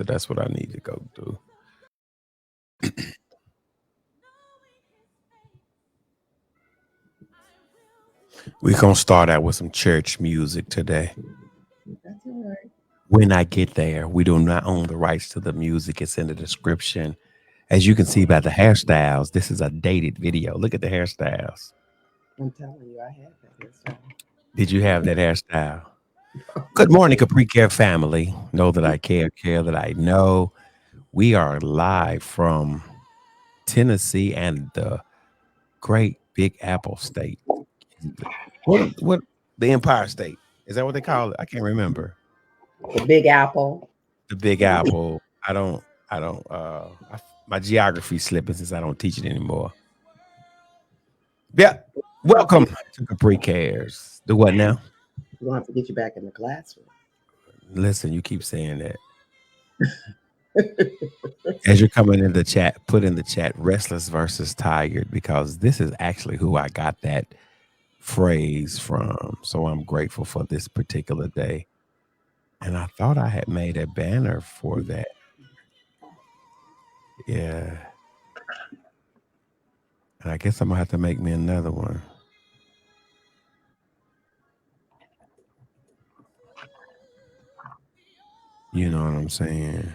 So that's what I need to go do. We're going to start out with some church music today. That's all right. When I get there, we do not own the rights to the music. It's in the description. As you can see by the hairstyles, this is a dated video. Look at the hairstyles. I'm telling you, I had that hairstyle. Did you have that hairstyle? Good morning, Capri Care family. Know that I care that I know. We are live from Tennessee and the great Big Apple State. What the Empire State? Is that what they call it? I can't remember. The Big Apple. The Big Apple. I don't my geography slipping since I don't teach it anymore. Yeah. I'll have to Welcome get, to Capri Cares. Do what now? we're going to have to get you back in the classroom. Listen, you keep saying that. As you're coming in the chat, put in the chat restless versus tired because this is actually who I got that phrase from. So I'm grateful for this particular day. And I thought I had made a banner for that. Yeah. And I guess I'm gonna have to make me another one. You know what I'm saying?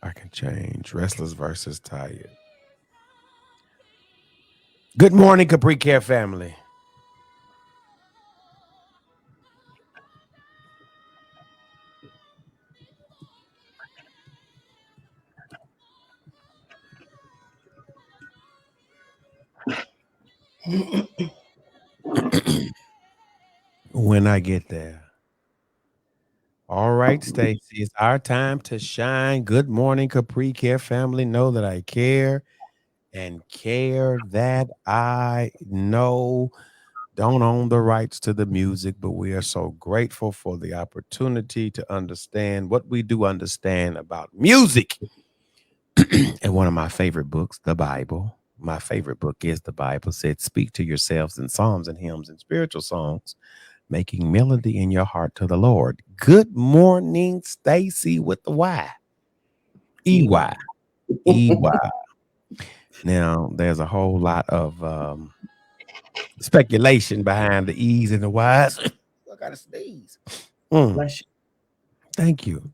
I can change. Restless versus tired. Good morning, Capri Care family. When I get there. All right, Stacy, it's our time to shine. Good morning, Capri Care family. Know that I care and care that I know. Don't own the rights to the music, but we are so grateful for the opportunity to understand what we do understand about music. And one of my favorite books, the Bible. My favorite book is the Bible. Said, "Speak to yourselves in psalms and hymns and spiritual songs, making melody in your heart to the Lord." Good morning, Stacy with the Y. EY. EY. EY. Now, there's a whole lot of speculation behind the E's and the Y's. I got to sneeze. Mm, Bless thank you.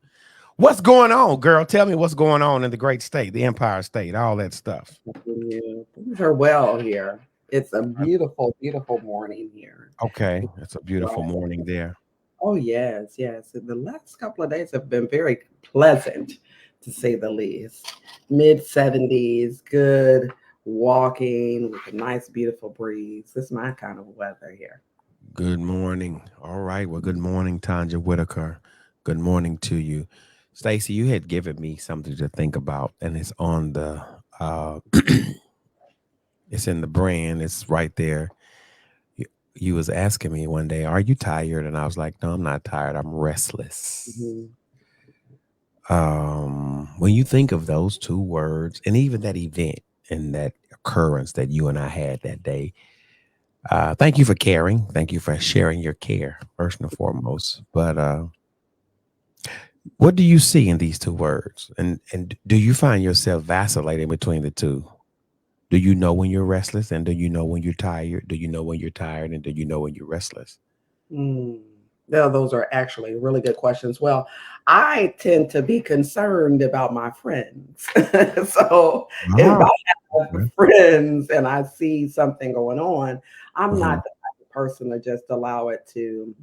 What's going on, girl? Tell me what's going on in the great state, the Empire State, all that stuff. you. Things are well here. It's a beautiful, beautiful morning here. Okay, it's a beautiful Right. morning there. Oh, yes, yes. And the last couple of days have been very pleasant, to say the least. Mid 70s, good walking with a nice, beautiful breeze. This is my kind of weather here. Good morning. All right. Well, good morning, Tanja Whitaker. Good morning to you. Stacy, you had given me something to think about, and it's on the it's in the brand. It's right there. You, you was asking me one day, "Are you tired?" And I was like, "No, I'm not tired. I'm restless." Mhm. When you think of those two words, and even that event and that occurrence that you and I had that day, thank you for caring. Thank you for sharing your care first and foremost. But what do you see in these two words? And do you find yourself vacillating between the two? Do you know when you're restless and do you know when you're tired? Do you know when you're tired and do you know when you're restless? Mm. Yeah, those are actually really good questions. Well, I tend to be concerned about my friends. So if Ah, I have okay. friends and I see something going on, I'm Mhm. not the type of person to just allow it to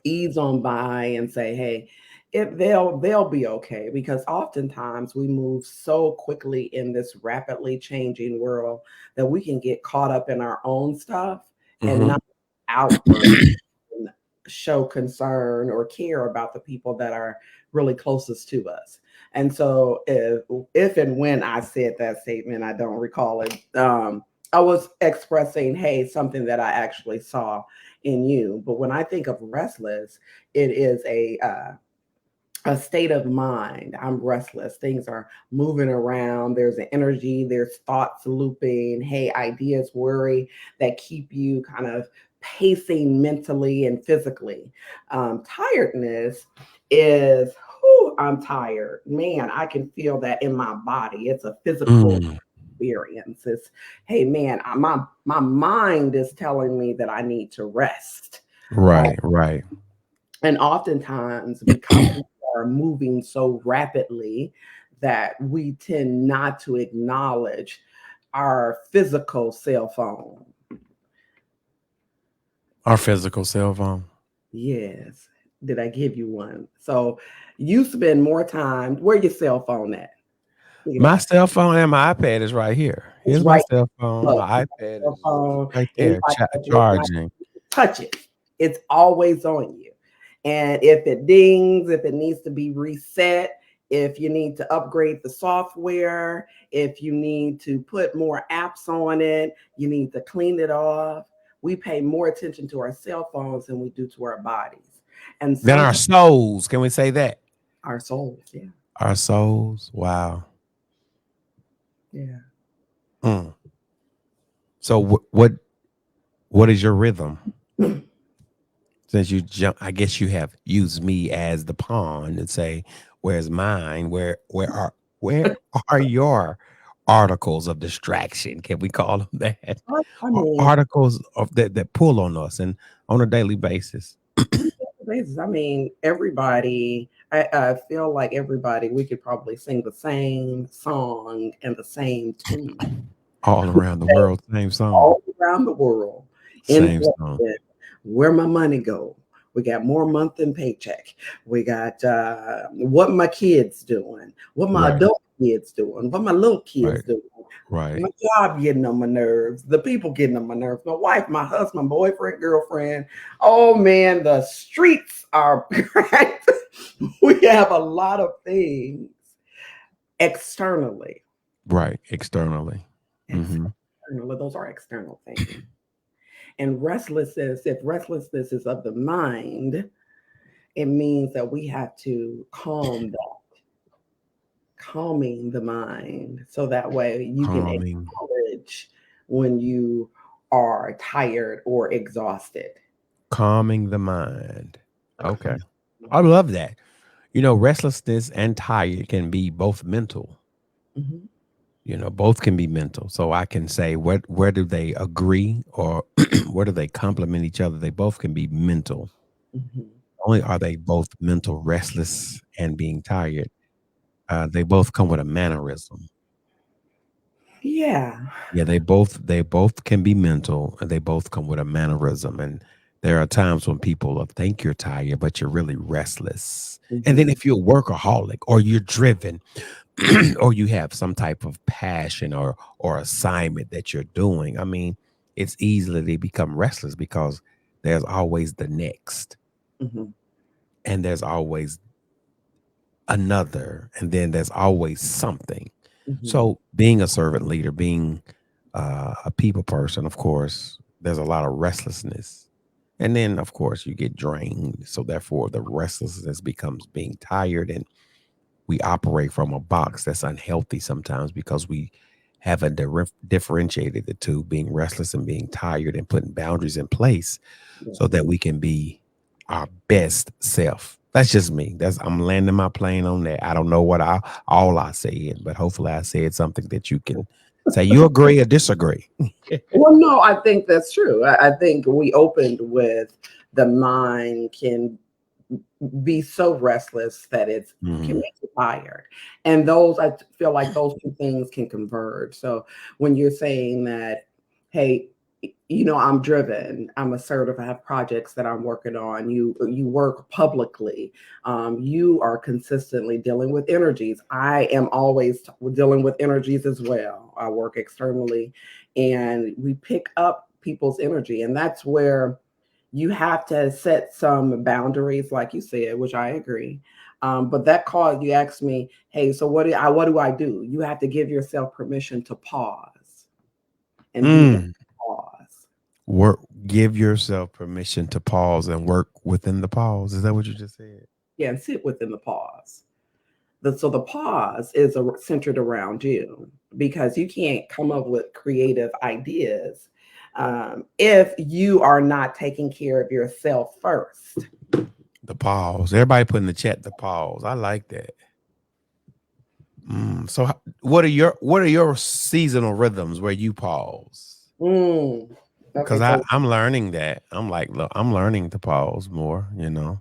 ease on by and say, hey, they'll be okay, because oftentimes we move so quickly in this rapidly changing world that we can get caught up in our own stuff and Mhm. not outward show concern or care about the people that are really closest to us. And so if and when I said that statement, I don't recall it. I was expressing, hey, something that I actually saw in you. But when I think of restless, it is a state of mind. I'm restless. Things are moving around. There's an energy, there's thoughts looping. Hey, ideas, worry that keep you kind of pacing mentally and physically. Tiredness is, "Ooh, I'm tired." Man, I can feel that in my body. It's a physical Mm, experience. It's, "Hey, man, my mind is telling me that I need to rest." Uh, right, right. and oftentimes, because we are moving so rapidly, that we tend not to acknowledge our physical cell phone. Our physical cell phone. Yes. Did I give you one? So you spend more time. Where your cell phone at? Look at My that. cell phone and my iPad is right here. It's Here's my right. cell phone. Look, My you got iPad your cell is phone, right and there, like like charging. touch it. It's always on you. And if it dings, if it needs to be reset, if you need to upgrade the software, if you need to put more apps on it, you need to clean it off. We pay more attention to our cell phones than we do to our bodies. And Then our sometimes souls. Can we say that? our souls, yeah, Our souls. Wow. yeah. Mm. So what is your rhythm? Since you jump, I guess you have used me as the pawn and say, "Where's mine? Where are your articles of distraction? Can we call them that? I mean, Articles of that pull on us and on a daily basis, on a daily basis, I mean, everybody, I feel like everybody, we could probably sing the same song and the same tune all around the world, same song, all around the world. same song. Inflation, where my money go. We got more month than paycheck. We got what my kids doing, what my Right, adult kids doing, what my little kids right, doing. right. My job getting on my nerves, the people getting on my nerves, my wife, my husband, boyfriend, girlfriend. Oh man, the streets are cracked. We have a lot of things externally. Right, externally. Mhm. Externally, those are external things. And restlessness, if restlessness is of the mind, it means that we have to calming the mind so that way you can Calming, acknowledge when you are tired or exhausted. calming the mind. Okay. Calm. I love that. Restlessness and tired can be both mental. Mhm, Both can be mental. So I can say where do they agree or where do they complement each other? They both can be mental. mhm. Only are they both mental, restless and being tired. They both come with a mannerism. Yeah. Yeah, they both can be mental and they both come with a mannerism. And there are times when people will think you're tired, but you're really restless. And then Mhm, if you're a workaholic or you're driven, or you have some type of passion or assignment that you're doing, I mean, it's easily to become restless because there's always the next, mhm, and there's always another, and then there's always something. mhm, So being a servant leader, being a people person, of course, there's a lot of restlessness. And then, of course, you get drained. So therefore, the restlessness becomes being tired, and we operate from a box that's unhealthy sometimes because we haven't differentiated the two, being restless and being tired, and putting boundaries in place yeah. so that we can be our best self. That's just me. I'm landing my plane on that. I don't know what all I said, but hopefully I said something that you can say you agree or disagree. Well, no, I think that's true. I think we opened with the mind can be so restless that it can Mhm. make you tired. And those, I feel like those two things can converge. So when you're saying that, hey, I'm driven, I'm assertive, I have projects that I'm working on, you work publicly, you are consistently dealing with energies. I am always dealing with energies as well. I work externally, and we pick up people's energy, and that's where you have to set some boundaries, like you said, which I agree. But that call, you asked me, hey, so what do I do? You have to give yourself permission to pause and be in Mm. pause. Work. Give yourself permission to pause and work within the pause. Is that what you just said? Yeah, and sit within the pause. So the pause is centered around you, because you can't come up with creative ideas if you are not taking care of yourself first. The pause. Everybody put in the chat the pause. I like that. So, what are your seasonal rhythms where you pause? Mm. Because Okay, so I'm learning that. I'm like, look, I'm learning to pause more. yeah.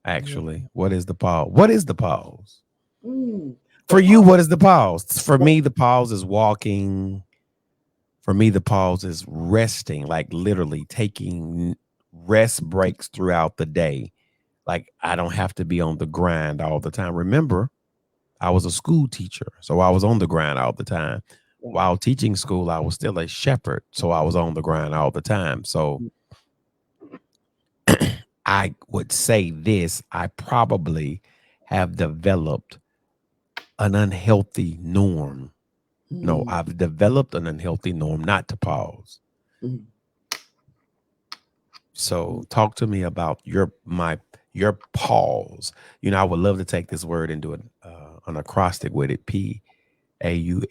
Actually, what is the pause? What is the pause Mm. The for you? pause. What is the pause for me? The pause is walking. For me, the pause is resting, like literally taking rest breaks throughout the day. Like I don't have to be on the grind all the time. Remember, I was a school teacher, so I was on the grind all the time. Yeah. While teaching school, I was still a shepherd, so I was on the grind all the time. So I would say this: I probably have developed an unhealthy norm. No, Mm. I've developed an unhealthy norm not to pause. Mm. So talk to me about your pause. I would love to take this word and do an acrostic with it. PAUSE.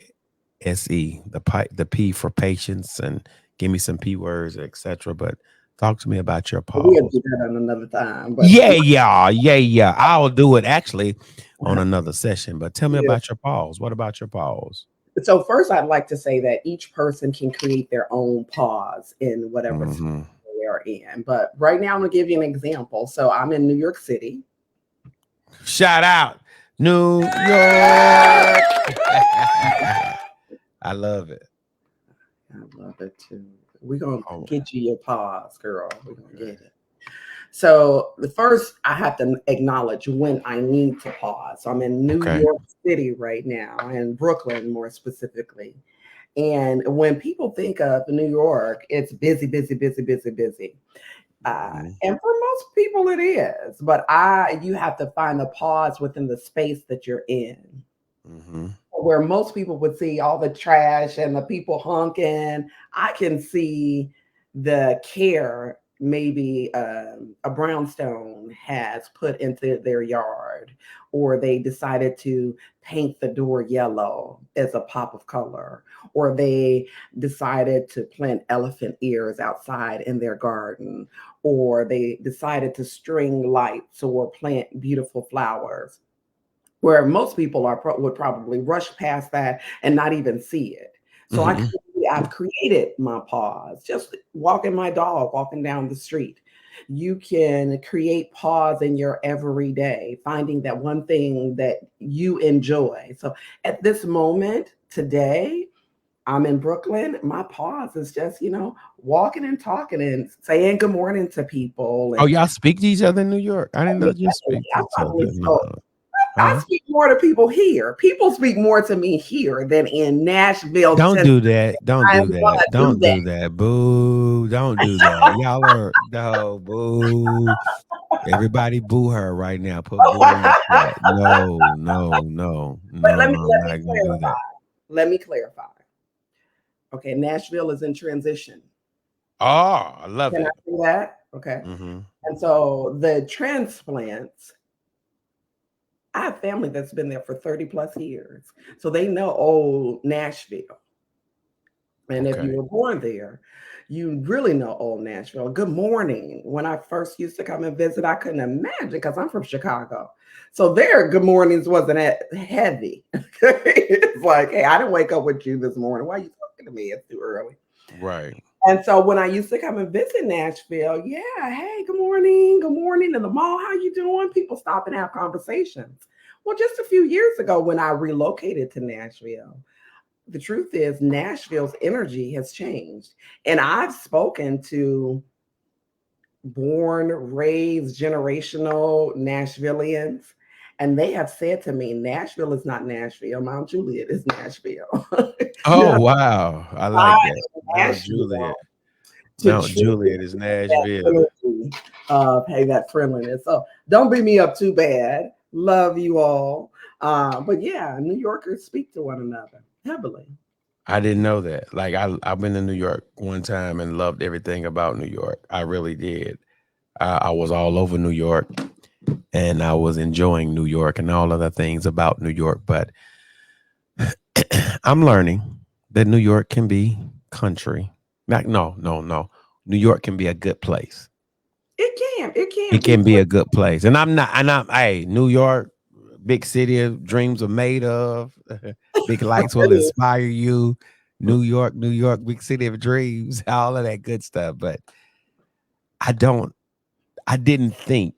The P for patience, and give me some P words, etc. But talk to me about your We'll pause. do that on another time. But Yeah, yeah, yeah, yeah. I'll do it actually on another session. But tell me yeah. about your pause. What about your pause? So first, I'd like to say that each person can create their own pause in whatever space Hmm. they are in. But right now, I'm gonna give you an example. So I'm in New York City. Shout out New York. I love it. I love it too. We're gonna Oh, get you your pause, girl. We're gonna get okay. it. So the first, I have to acknowledge when I need to pause. So I'm in New Okay. York City right now, in Brooklyn more specifically. And when people think of New York, it's busy, busy, busy, busy, busy. Hmm. And for most people, it is. But you have to find the pause within the space that you're in, Hmm. where most people would see all the trash and the people honking. I can see the care maybe a brownstone has put into their yard, or they decided to paint the door yellow as a pop of color, or they decided to plant elephant ears outside in their garden, or they decided to string lights or plant beautiful flowers, where most people would probably rush past that and not even see it. So Hmm. I've created my pause, just walking my dog, walking down the street. You can create pause in your everyday, finding that one thing that you enjoy. So at this moment today, I'm in Brooklyn. My pause is just, walking and talking and saying good morning to people. Oh, And y'all speak to each other in New York? I didn't know you definitely, speak to I each probably other. spoke. No. I Huh? speak more to people here. People speak more to me here than in Nashville, Don't Tennessee. do that. Don't I am do that. gonna do Don't that. do that. Boo. Don't do that. Y'all are no boo. Everybody boo her right now. Put boo in the chat. No, no, no, But no, let me no. I'm let me not gonna do clarify. that. Let me clarify. Okay, Nashville is in transition. Oh, I love Can I it. say that? Okay. Hmm. And so the transplants, I have family that's been there for 30 plus years. So they know old Nashville. And if you Okay. were born there, you really know old Nashville. Good morning. When I first used to come and visit, I couldn't imagine because I'm from Chicago. So their good mornings wasn't that heavy. It's like, hey, I didn't wake up with you this morning. Why are you talking to me? It's too early. Right. And so when I used to come and visit Nashville, yeah, hey, good morning in the mall. How you doing? People stop and have conversations. Well, just a few years ago when I relocated to Nashville, the truth is Nashville's energy has changed. And I've spoken to born, raised, generational Nashvillians, and they have said to me, Nashville is not Nashville. Mount Juliet is Nashville. You Oh have to wow. I find like that. Mount Nashville Juliet. to Mount truly Juliet is get that Nashville. energy of, hey, that friendliness. So don't beat me up too bad. Love you all. But yeah, New Yorkers speak to one another heavily. I didn't know that. Like I've been to New York one time and loved everything about New York. I really did. I was all over New York and I was enjoying New York and all other things about New York. But I'm learning that New York can be country. No, no, no, no. New York can be a good place. It can It be can be quick. a good place. And I'm not, and I'm, hey, New York, big city of dreams are made of. Big lights will It is. inspire you. New York, big city of dreams, all of that good stuff. But I don't, I didn't think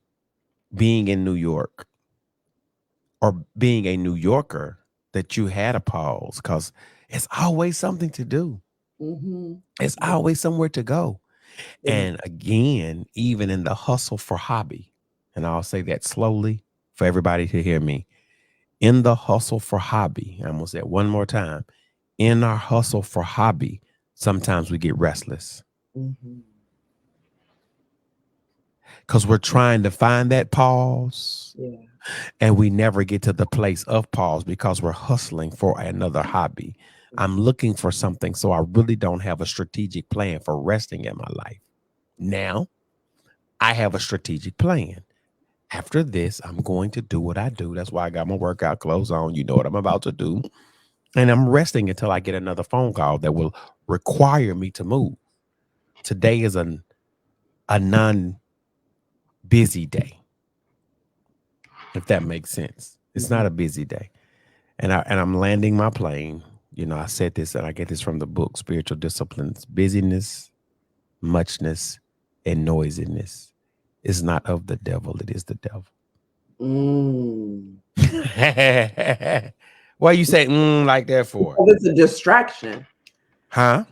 being in New York or being a New Yorker that you had a pause because it's always something to do. Mm-hmm. It's Yeah. always somewhere to go. Yeah. And again, even in the hustle for hobby, and I'll say that slowly for everybody to hear me. In the hustle for hobby, I'm gonna say it one more time. In our hustle for hobby, sometimes we get restless Mm-hmm. because we're trying to find that pause Yeah. and we never get to the place of pause because we're hustling for another hobby. I'm looking for something, so I really don't have a strategic plan for resting in my life. Now, I have a strategic plan. After this, I'm going to do what I do. That's why I got my workout clothes on. You know what I'm about to do. And I'm resting until I get another phone call that will require me to move. Today is a non busy day, if that makes sense. It's not Mm-hmm. a busy day. And I'm landing my plane. You know, I said this and I get this from the book Spiritual Disciplines. Busyness, muchness, and noisiness is not of the devil, it is the devil. Mm. Why you say like that for? Because it's a distraction. Huh?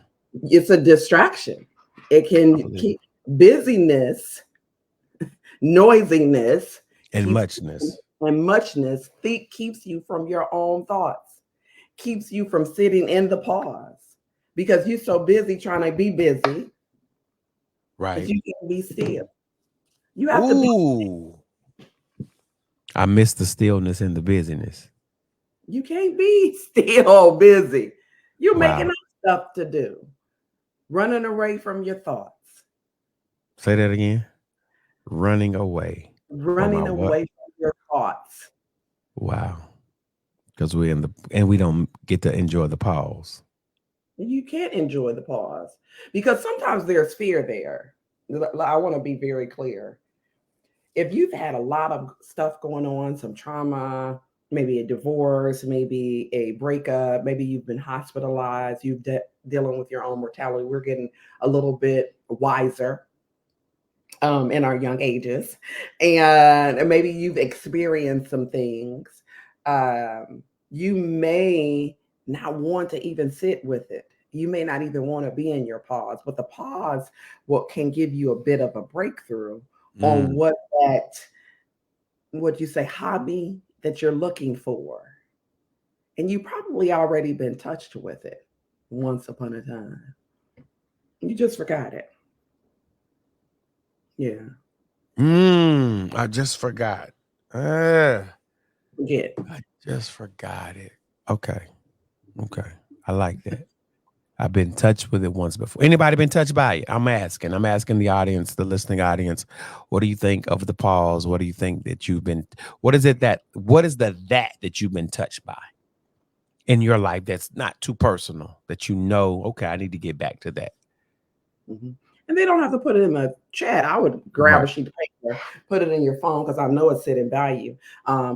It's a distraction. It I can believe. keep busyness, noisiness And keeps muchness. and muchness keeps you from your own thoughts, keeps you from sitting in the pause because you're so busy trying to be busy that Right. you can't be still. You have to be. Ooh. I miss the stillness and the busyness. You can't be still busy. You're making Wow. up stuff to do, running away from your thoughts, Say that again. Running away from running our what? away from your thoughts. Wow. Because we're in the and we don't get to enjoy the pause. You can't enjoy the pause because sometimes there's fear there. I want to be very clear. If you've had a lot of stuff going on, some trauma, maybe a divorce, maybe a breakup, maybe you've been hospitalized, dealing with your own mortality. We're getting a little bit wiser in our young ages, and maybe you've experienced some things. You may not want to even sit with it. You may not even want to be in your pause, but the pause what can give you a bit of a breakthrough on Mm. what you say hobby that you're looking for, and you probably already been touched with it once upon a time. You just forgot it. Yeah, I just forgot. Uh, forget. I just forgot it. Okay. Okay. I like that. I've been touched with it once before. Anybody been touched by it? I'm asking. I'm asking the audience, the listening audience, what do you think of the pause? What do you think that you've been what is the that that you've been touched by in your life that's not too personal that you know, okay, I need to get back to that. Mhm. And they don't have to put it in the chat. I would grab a Right. sheet of paper, put it in your phone because I know it's sitting by you.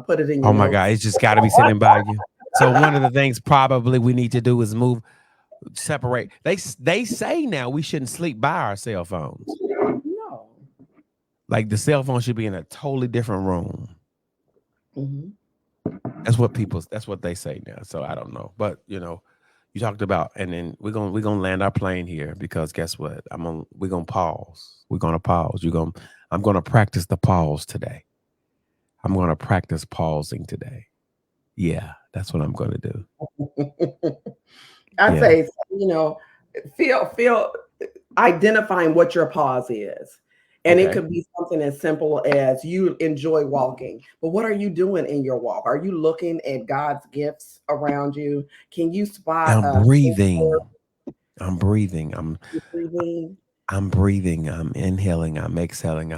Put it in your Oh my God, notes. it's just gotta be sitting by you. So one of the things probably we need to do is move separate. They say now we shouldn't sleep by our cell phones. No. Like the cell phone should be in a totally different room. Hmm. That's what they say now. So I don't know. But you know, you talked about and then we're gonna land our plane here because guess what? We're gonna pause. We're gonna pause. I'm gonna practice the pause today. I'm gonna practice pausing today. Yeah, that's what I'm gonna do. I'd Yeah. say, feel identifying what your pause is. And it Okay. could be something as simple as you enjoy walking. But what are you doing in your walk? Are you looking at God's gifts around you? Can you spot I'm a breathing. I'm breathing. breathing? I'm breathing. I'm inhaling. I'm exhaling.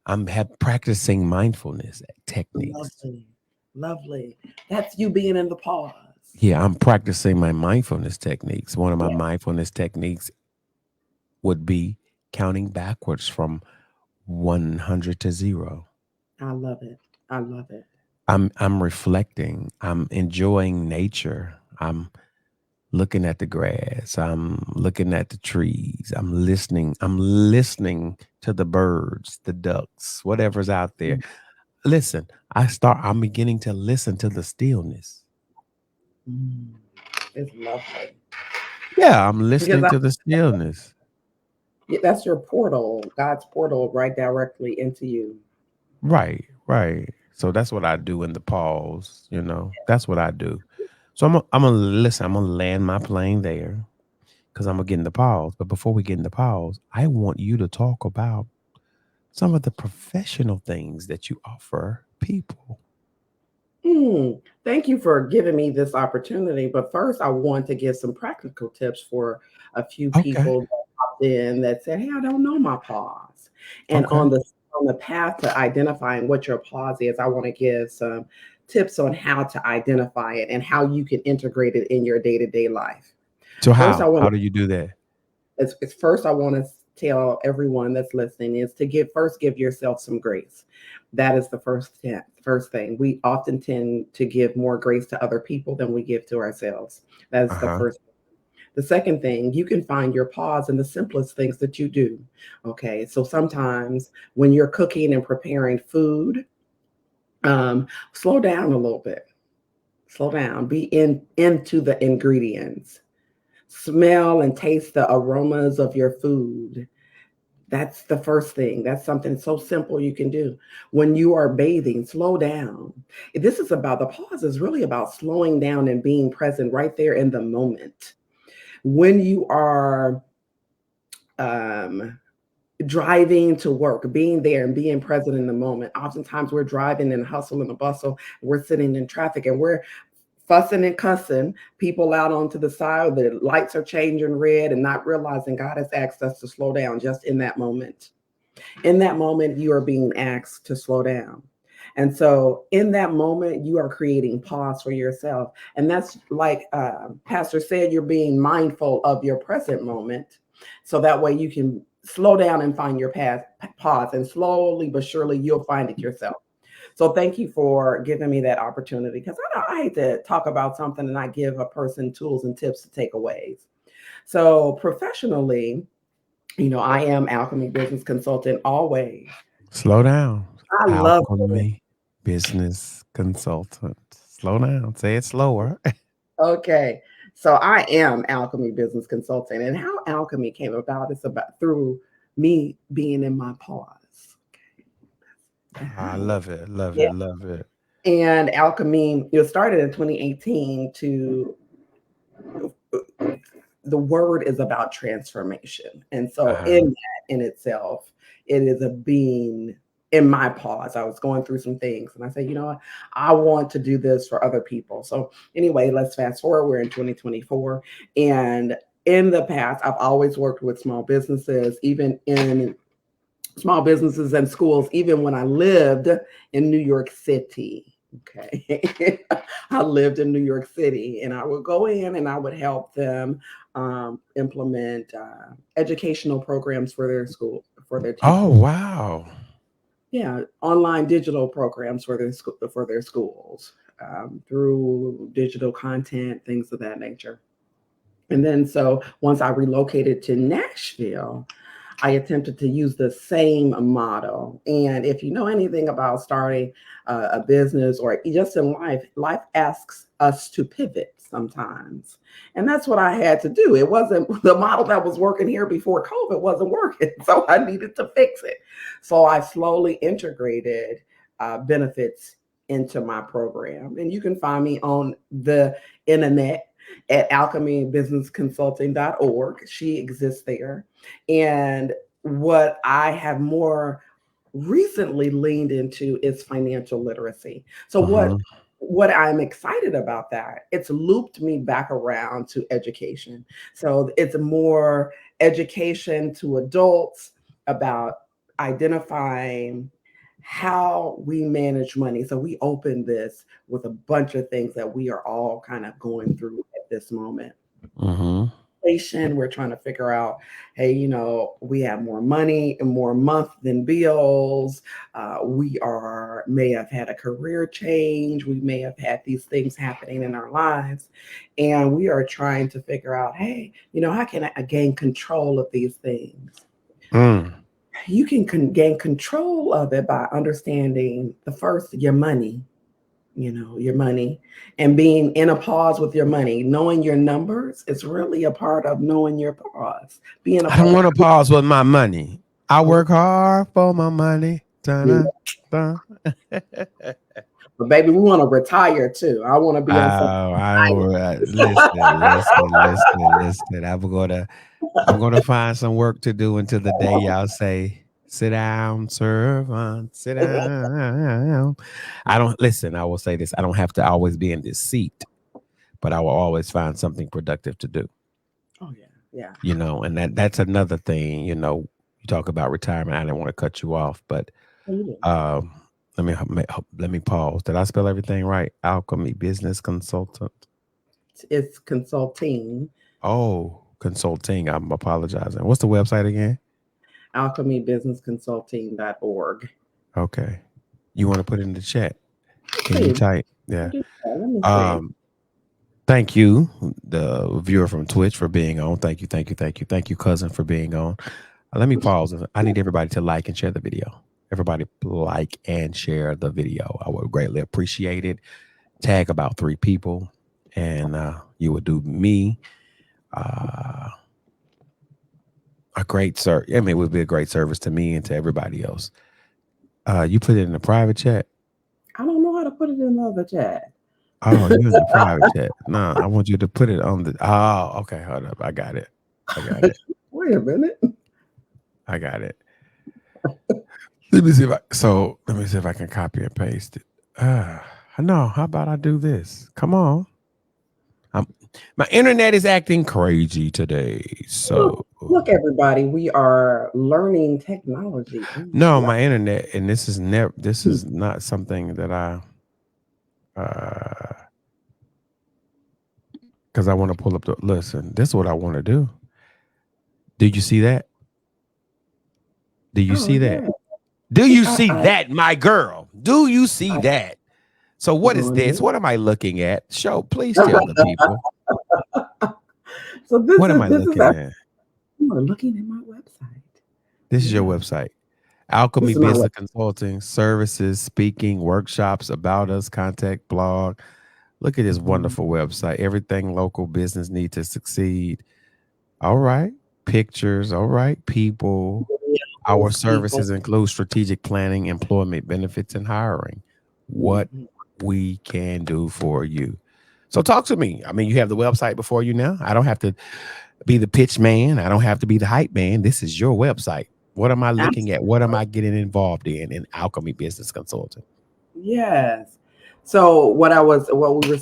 I'm practicing mindfulness techniques. Lovely. Lovely. That's you being in the pause. Yeah, I'm practicing my mindfulness techniques. One of my Yeah. mindfulness techniques would be counting backwards from 100 to 0. I love it. I love it. I'm reflecting. I'm enjoying nature. I'm looking at the grass. I'm looking at the trees. I'm listening. I'm listening to the birds, the ducks, whatever's out there. Listen, I'm beginning to listen to the stillness. Mm, it's lovely Yeah, I'm because listening to the stillness. that's your portal, God's portal, right directly into you. Right, right. So that's what I do in the pause, you know. That's what I do. So I'm gonna listen. I'm gonna land my plane there because I'm gonna get in the pause. But before we get in the pause, I want you to talk about some of the professional things that you offer people. Mm, thank you for giving me this opportunity. But first, I want to give some practical tips for a few Okay. people that popped in that said, "Hey, I don't know my pause." And Okay. on the path to identifying what your pause is, I want to give some tips on how to identify it and how you can integrate it in your day to day life. So First, I how? want How do you do that? it's first I want to tell everyone that's listening is to give yourself some grace. That is the first thing. We often tend to give more grace to other people than we give to ourselves. That is the Uh-huh. first. The second thing, you can find your pause in the simplest things that you do. Okay, so sometimes when you're cooking and preparing food, slow down a little bit. Slow down. Be into the ingredients. Smell and taste the aromas of your food. That's the first thing. That's something so simple you can do. When you are bathing, slow down. This is about the pause, is really about slowing down and being present right there in the moment. When you are um, driving to work, being there and being present in the moment. Oftentimes we're driving in hustle and the bustle, we're sitting in traffic and we're fussing and cussing people out onto the side. The lights are changing red and not realizing God has asked us to slow down just in that moment. In that moment, you are being asked to slow down. And so, in that moment, you are creating pause for yourself. And that's like Pastor said, you're being mindful of your present moment. So that way you can slow down and find your pause. And slowly but surely, you'll find it yourself. So, thank you for giving me that opportunity because I hate to talk about something and I give a person tools and tips to takeaways. So, professionally, I am Alchemy Business Consultant always. Slow down. I love it. Alchemy business consultant. Slow down. Say it slower. Okay. So I am Alchemy Business Consultant. And how Alchemy came about is about through me being in my pause. I Uh-huh. love it. Love Yeah. it. Love it. And Alchemy, it started in 2018 to the word is about transformation. And so Uh-huh. in that in itself, it is a being in my pause. I was going through some things and I said, you know what, I want to do this for other people. So anyway, let's fast forward. We're in 2024. And in the past, I've always worked with small businesses, even in small businesses and schools, even when I lived in New York City. Okay. I lived in New York City and I would go in and I would help them implement educational programs for their school, for their Oh, teachers. wow. Yeah, online digital programs for their schools through digital content, things of that nature. And then so once I relocated to Nashville, I attempted to use the same model. And if you know anything about starting a business or just in life, life asks us to pivot sometimes. And that's what I had to do. It wasn't the model that was working here before COVID wasn't working. So I needed to fix it. So I slowly integrated benefits into my program. And you can find me on the internet at alchemybusinessconsulting.org. She exists there. And what I have more recently leaned into is financial literacy. So Mhm. what I'm excited about that, it's looped me back around to education. So it's more education to adults about identifying how we manage money. So we open this with a bunch of things that we are all kind of going through at this moment. Mhm. inflation. We're trying to figure out, hey, we have more money and more month than bills. We are may have had a career change. We may have had these things happening in our lives, and we are trying to figure out, hey, how can I gain control of these things? Mm. You can gain control of it by understanding the first your money, your money, and being in a pause with your money. Knowing your numbers is really a part of knowing your pause. Being a I don't pause. want to pause with my money. I Oh, work hard for my money. yeah. Dun, dun. But baby, we want to retire too. I want to be on some. I don't listen. I'm gonna find some work to do until the day y'all say, sit down, servant, sit down. I don't listen, I will say this. I don't have to always be in this seat, but I will always find something productive to do. Oh yeah, yeah. And that's another thing, you talk about retirement. I didn't want to cut you off, but What you doing? um let me pause. Did I spell everything right? Alchemy business consultant. It's consulting. Oh, consulting. I'm apologizing. What's the website again? Alchemybusinessconsulting.org. Okay. You want to put it in the chat? Can you See, type? Yeah. let me see. Um, Thank you, the viewer from Twitch, for being on. Thank you, thank you, thank you. Thank you, cousin, for being on. Let me pause. I need everybody to like and share the video. Everybody like and share the video. I would greatly appreciate it. Tag about 3 people, and you would do me uh, a great service. I mean, it would be a great service to me and to everybody else. You put it in the private chat. I don't know how to put it in the other chat. Oh, you in the private chat. No, I want you to put it on the. Oh, okay. Hold up. I got it. I got it. Wait a minute. I got it. Let me see if I can copy and paste it. No. How about I do this? Come on. I'm, my internet is acting crazy today. So Look, everybody, we are learning technology. no, my internet, and this is never. This is not something that uh, because I want to pull up the. Listen, this is what I want to do. Do you see that? Do you Oh see that? yeah. Do you I, see I that, my girl? Do you see I that? So what is going this? there. What am I looking at? Show, please tell the people. So What am I this is looking actually at? you are looking at my website. This is your Yeah, website. this Alchemy is my web. Business Consulting, services, speaking, workshops, about us, contact, blog. Look at this Mhm. wonderful website. Everything local business need to succeed. All right. Pictures. All right. People. Our Those people. services include strategic planning, employment benefits, and hiring. What Mhm. we can do for you. So talk to me. I mean, you have the website before you now. I don't have to be the pitch man. I don't have to be the hype man. This is your website. What am I looking at? What am I getting involved in Alchemy Business Consulting? Yes. So what I was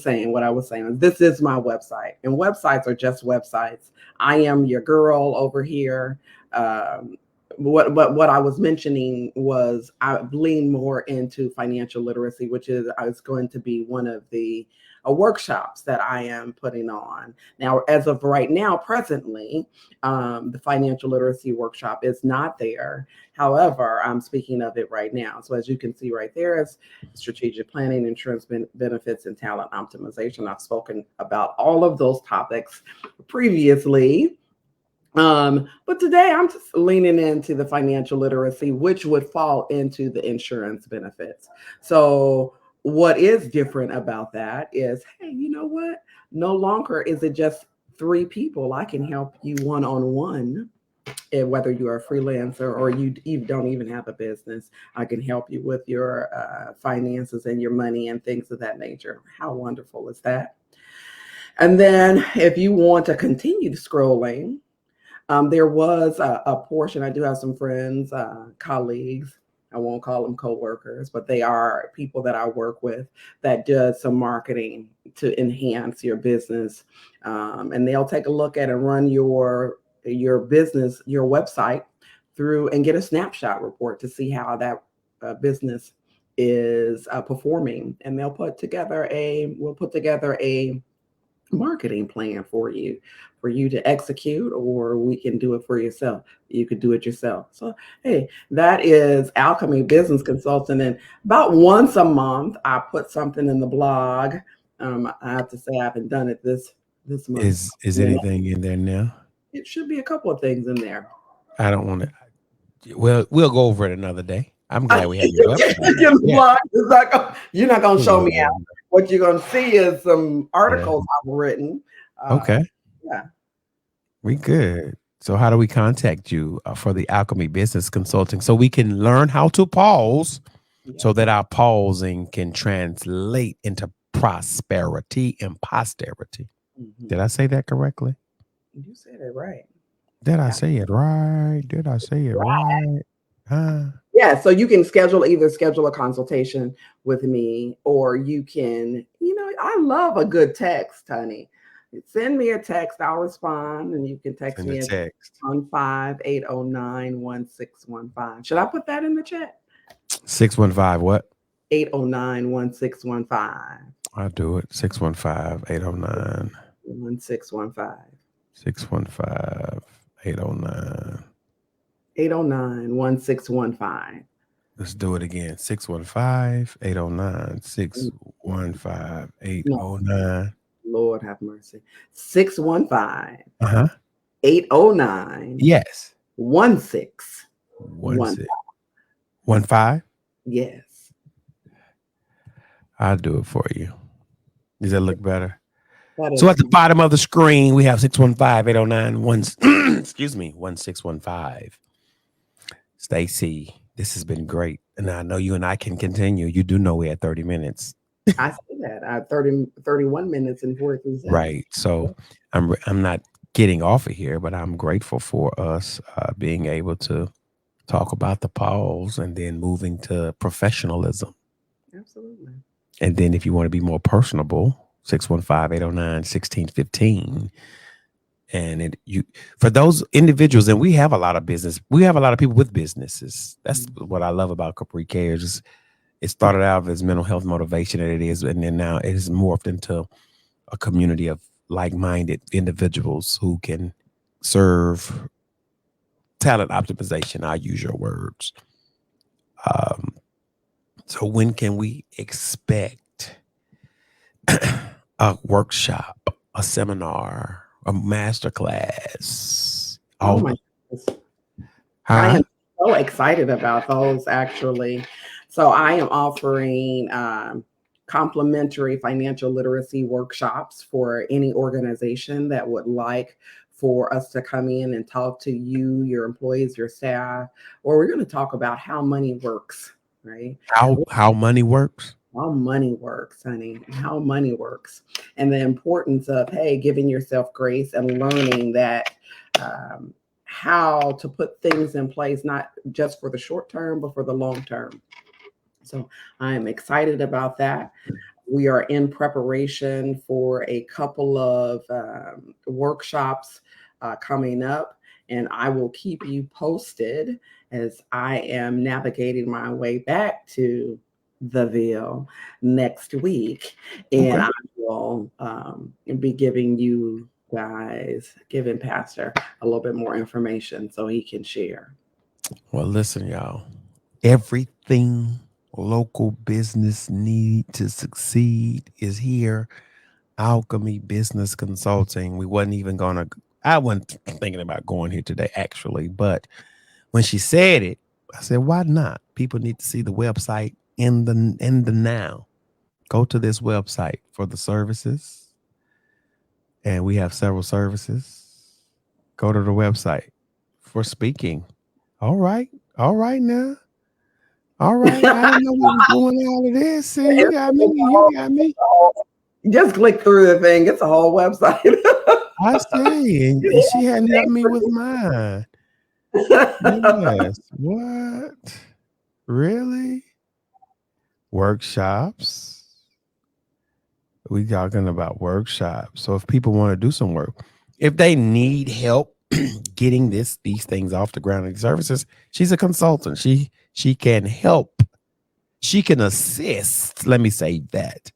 saying is this is my website, and websites are just websites. I am your girl over here. Um, what I was mentioning was I lean more into financial literacy, which is going to be one of the workshops that I am putting on now. As of right now, presently, the financial literacy workshop is not there. However, I'm speaking of it right now. So as you can see right there, is strategic planning, insurance benefits, and talent optimization. I've spoken about all of those topics previously. But today I'm just leaning into the financial literacy, which would fall into the insurance benefits. So, what is different about that is, hey, you know what? No longer is it just 3 people. I can help you one on one, whether you're a freelancer or you don't even have a business. I can help you with your finances and your money and things of that nature. How wonderful is that? And then if you want to continue scrolling, there was a portion. I do have some friends, colleagues. I won't call them coworkers, but they are people that I work with that does some marketing to enhance your business, and they'll take a look at and run your business, your website through and get a snapshot report to see how that business is performing, and we'll put together a marketing plan for you to execute, or we can do it for yourself. You could do it yourself. So, hey, that is Alchemy Business Consultant. And about once a month, I put something in the blog. I have to say I haven't done it this month. Is You know, anything in there now? it should be a couple of things in there. I don't want to. Well, we'll go over it another day. I'm glad we have your You can website look now. in the Yeah, blog. You're not gonna we'll show go me over out. it. What you're gonna see is some Yeah. articles I've written. Uh, Okay. yeah, We good. So, how do we contact you for the Alchemy Business Consulting so we can learn how to pause so yes. that our pausing can translate into prosperity and posterity? Did Hmm. I say that correctly? You said it right. Did I Yeah. say it right? Did I say it right? Huh? Yeah, so you can schedule a consultation with me, or you can, I love a good text, honey. Send me a text, I'll respond, and you can text Send a me at text. on 5 809 1615. Should I put that in the chat? 615 what? 809 1615. I'll do it. 615-809. 1615. 615-809. 809 1615. Let's do it again. 615-809. Six one five eight No, oh nine. Lord have mercy. 615 Uh-huh. 809 Yes. 1615. 1615. Yes, I'll do it for you. Does that look better? that So is at the bottom of the screen, we have 615-809. Excuse me, 1615. Stacy, this has been great. And I know you and I can continue. You do know we're at 30 minutes. I see that. 31 minutes and 43 seconds. Right. So I'm not getting off of here, but I'm grateful for us being able to talk about the pause and then moving to professionalism. Absolutely. And then if you want to be more personable, 615-809-1615. And it you for those individuals, and we have a lot of business, we have a lot of people with businesses. That's what I love about Capri Cares. It started out as mental health motivation, and it is, and then now it has morphed into a community of like-minded individuals who can serve talent optimization. I use your words. Um, so when can we expect a workshop, a seminar, a master class? Oh Oh, my goodness. I huh? am so excited about those actually. So I am offering complimentary financial literacy workshops for any organization that would like for us to come in and talk to you, your employees, your staff, or we're going to talk about how money works, right? How money works? How money works, honey, how money works, and the importance of, hey, giving yourself grace and learning that how to put things in place, not just for the short term, but for the long term. So I'm excited about that. We are in preparation for a couple of workshops coming up, and I will keep you posted as I am navigating my way back to the Ville next week. And Okay. I will be giving you guys, giving Pastor a little bit more information so he can share. Well, listen, y'all. Everything local business need to succeed is here. Alchemy Business Consulting. We wasn't even gonna. I wasn't thinking about going here today, actually. But when she said it, I said, "Why not? People need to see the website in the now. Go to this website for the services, and we have several services. Go to the website for speaking. All right now. All right. I didn't know we was doing all of this. See, you got me. You got me. Just click through the thing. It's a whole website. I see. And she hadn't helped me with mine. Yes. What? Really? Workshops. We talking about workshops. So if people want to do some work, if they need help getting these things off the ground and services, she's a consultant. She can help. She can assist. Let me say that.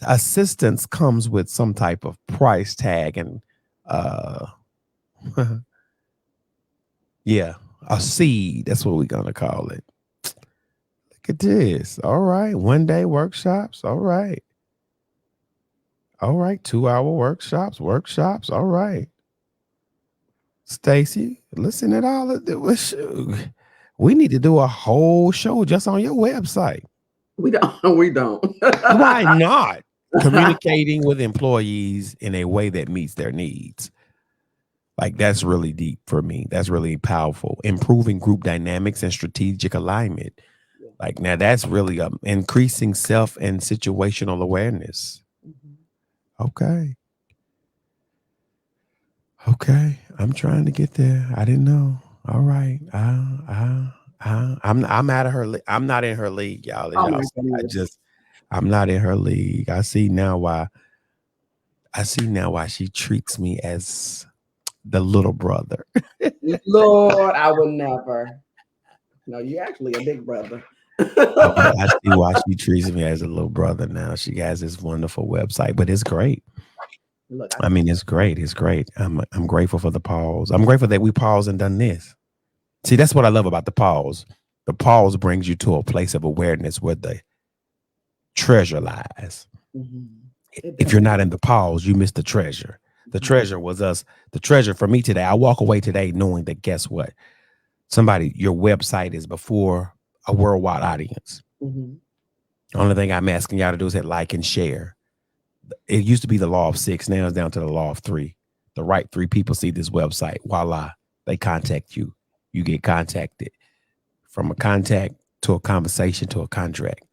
assistance comes with some type of price tag and uh yeah, a seed. That's what we're gonna call it. Look at this. All right. 1 day workshops. All right. All right. 2 hour workshops. Workshops. All right. Stacy, listen at all of this. We need to do a whole show just on your website. We don't. We don't. Why not? Communicating with employees in a way that meets their needs. Like that's really deep for me. That's really powerful. Improving group dynamics and strategic alignment. Yeah. Like now that's really increasing self and situational awareness. Mhm. Okay. Okay. I'm trying to get there. I didn't know. All right. I'm out of her. I'm not in her league, y'all. As Oh y'all my see, goodness, I'm not in her league. I see now why she treats me as the little brother. Lord, I would never. No, you're actually a big brother. I see why she treats me as a little brother now. She has this wonderful website, but it's great. Look, I I think mean, it's great. It's great. I'm grateful for the pause. I'm grateful that we paused and done this. See, that's what I love about the pause. The pause brings you to a place of awareness where the treasure lies. it If you're does. not in the pause, you miss the treasure. The Mhm. treasure was us. The treasure for me today. I walk away today knowing that guess what? Somebody, your website is before a worldwide audience. Mhm. Only thing I'm asking y'all to do is hit like and share. It used to be the law of six. Now it's down to the law of three. The right three people see this website. Voila. They contact you. You get contacted. From a contact to a conversation to a contract.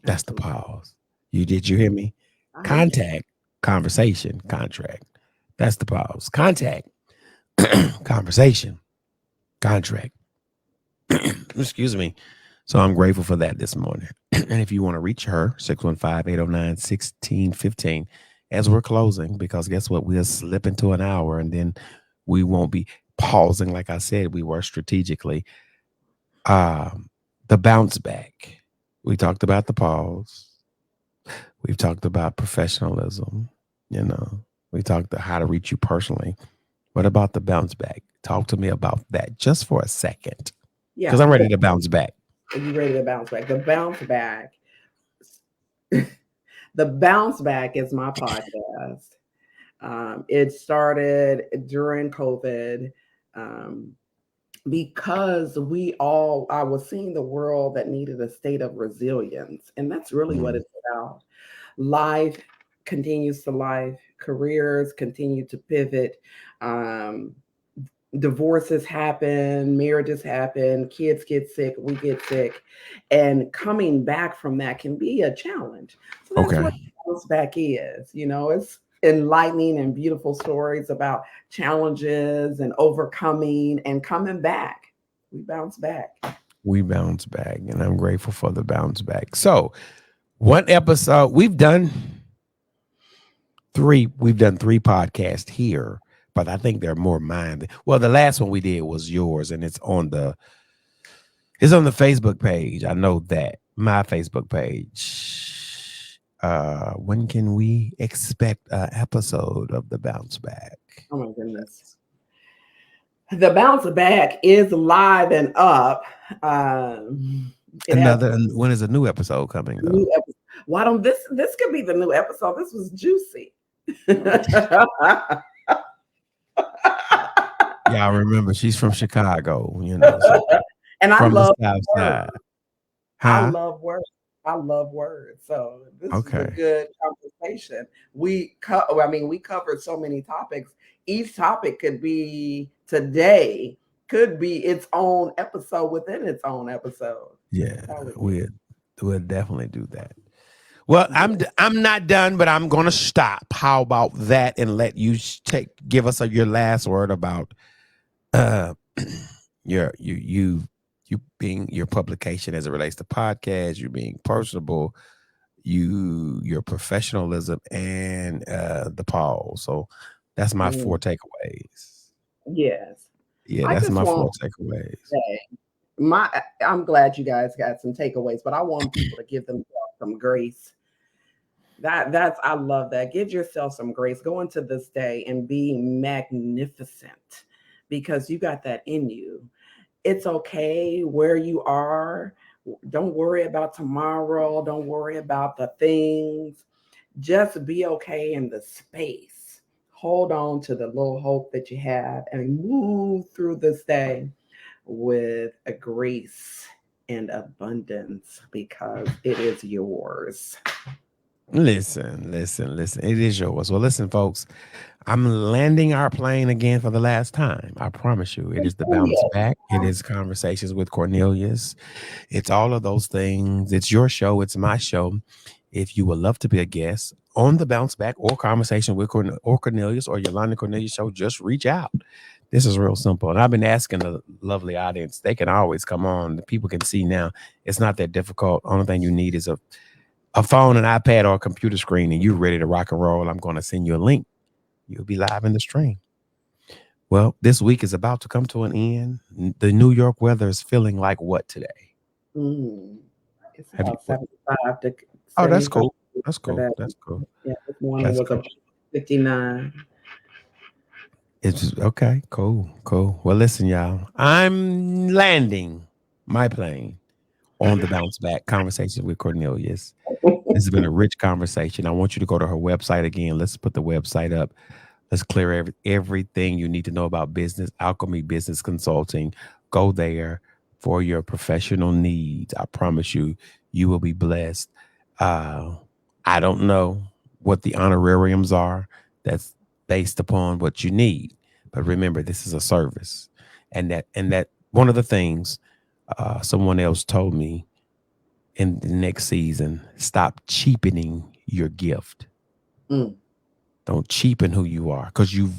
That's the Absolutely. pause. Did you hear me? I heard you. Contact, conversation, contract. That's the pause. Contact, conversation, contract. Excuse me. So I'm grateful for that this morning. And if you want to reach her, 615-809-1615, as we're closing, because guess what? We'll slip into an hour and then we won't be pausing like I said we were strategically. Um, the bounce back. We talked about the pause. We've talked about professionalism. You know, we talked about how to reach you personally. What about the bounce back? Talk to me about that just for a second, because Yeah. I'm ready to bounce back. Are you ready to bounce back? The bounce back. The bounce back is my podcast. It started during COVID. Um, because I was seeing the world that needed a state of resilience. And that's really what Mm, it's about. Life continues to life, careers continue to pivot. Um, Divorces happen, marriages happen, kids get sick, we get sick, and coming back from that can be a challenge. So that's okay. what bounce back is. It's enlightening and beautiful stories about challenges and overcoming and coming back. We bounce back. We bounce back, and I'm grateful for the bounce back. So, one episode we've done three podcasts here, but I think there are more mine. Well, the last one we did was yours, and it's on the Facebook page. I know that. My Facebook page. When can we expect an episode of the bounce back? Oh my goodness. The bounce back is live and up. It has Another, when is a new episode coming though? new episode. Why don't this could be the new episode? This was juicy. Yeah, I remember she's from Chicago, so And I from the love South words. Side. I Huh? love words. I love words. So this is a Okay. good conversation. We covered so many topics. Each topic could be its own episode within its own episode. Yeah, That's how we we'll definitely do that. Well, yeah. I'm not done, but I'm gonna stop. How about that, and let you give us your last word about uh your you being your publication as it relates to podcasts, you being personable, your professionalism, and the pause. So that's my Mm, four takeaways. yes. Yeah, I that's just my want four takeaways. to say my I'm glad you guys got some takeaways, but I want people to give themselves some grace. That's I love that. Give yourself some grace. Go into this day and be magnificent because you got that in you. It's okay where you are. Don't worry about tomorrow. Don't worry about the things. Just be okay in the space. Hold on to the little hope that you have and move through this day with a grace and abundance because it is yours. Listen, listen, listen. It is yours. Well, listen, folks. I'm landing our plane again for the last time. I promise you. It is the Oh, bounce yes. back. It is conversations with Cornelius. It's all of those things. It's your show. It's my show. If you would love to be a guest on the bounce back or conversation with Cornelius or Yolanda Cornelius show, just reach out. This is real simple. And I've been asking the lovely audience, they can always come on. The people can see now. It's not that difficult. Only thing you need is a phone, an iPad, or a computer screen, and you're ready to rock and roll. I'm going to send you a link. You'll be live in the stream. Well, this week is about to come to an end. The New York weather is feeling like what today? Mm. It's Have you? about 75 to Oh, that's 75 cool. That's cool. today. That's cool. Yeah, this morning That's was cool. about 59. It's just, okay. Cool. Cool. Well, listen, y'all. I'm landing my plane on the bounce back conversation with Cornelius. This has been a rich conversation. I want you to go to her website again. Let's put the website up. Let's clear everything you need to know about business, Alchemy Business Consulting. Go there for your professional needs. I promise you, you will be blessed. Uh, I don't know what the honorariums are. That's based upon what you need. But remember, this is a service, and that one of the things someone else told me in the next season: stop cheapening your gift. Mm. Don't cheapen who you are because you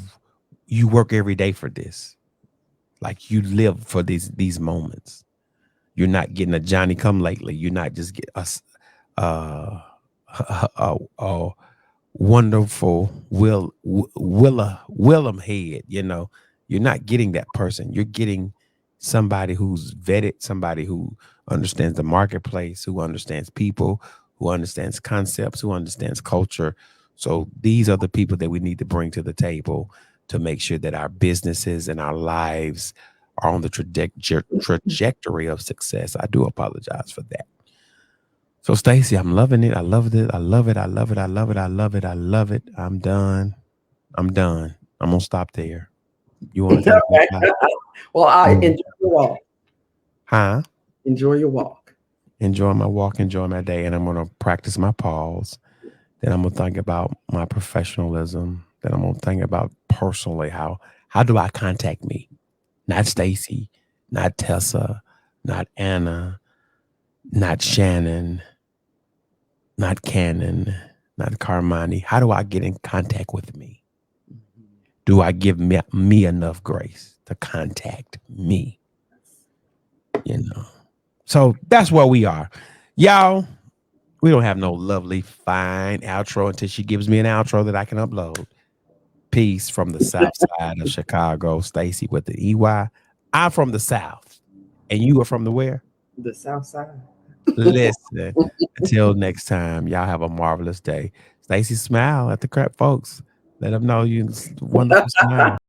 work every day for this. Like you live for these moments. You're not getting a Johnny come lately. You're not just get us a wonderful Willem head. You're not getting that person. You're getting somebody who's vetted, somebody who understands the marketplace, who understands people, who understands concepts, who understands culture. So these are the people that we need to bring to the table to make sure that our businesses and our lives are on the trajectory of success. I do apologize for that. So Stacy, I'm loving it. I love it. I love it. I love it. I love it. I love it. I love it. I'm done. I'm done. I'm gonna stop there. You want to take me Okay. back? Well, I You, enjoy your walk. huh? Enjoy your walk. Enjoy my walk, enjoy my day, and I'm gonna practice my pause. Then I'm gonna think about my professionalism. Then I'm gonna think about personally how do I contact me? Not Stacy, not Tessa, not Anna, not Shannon, not Cannon, not Carmani. How do I get in contact with me? Do I give me enough grace to contact me? You know. So that's where we are. Y'all, we don't have no lovely, fine outro until she gives me an outro that I can upload. Peace from the south side of Chicago, Stacy with the EY. I'm from the south. And you are from the where? The South Side. Listen, until next time, y'all have a marvelous day. Stacy, smile at the crap folks. Let them know you wonderful smile.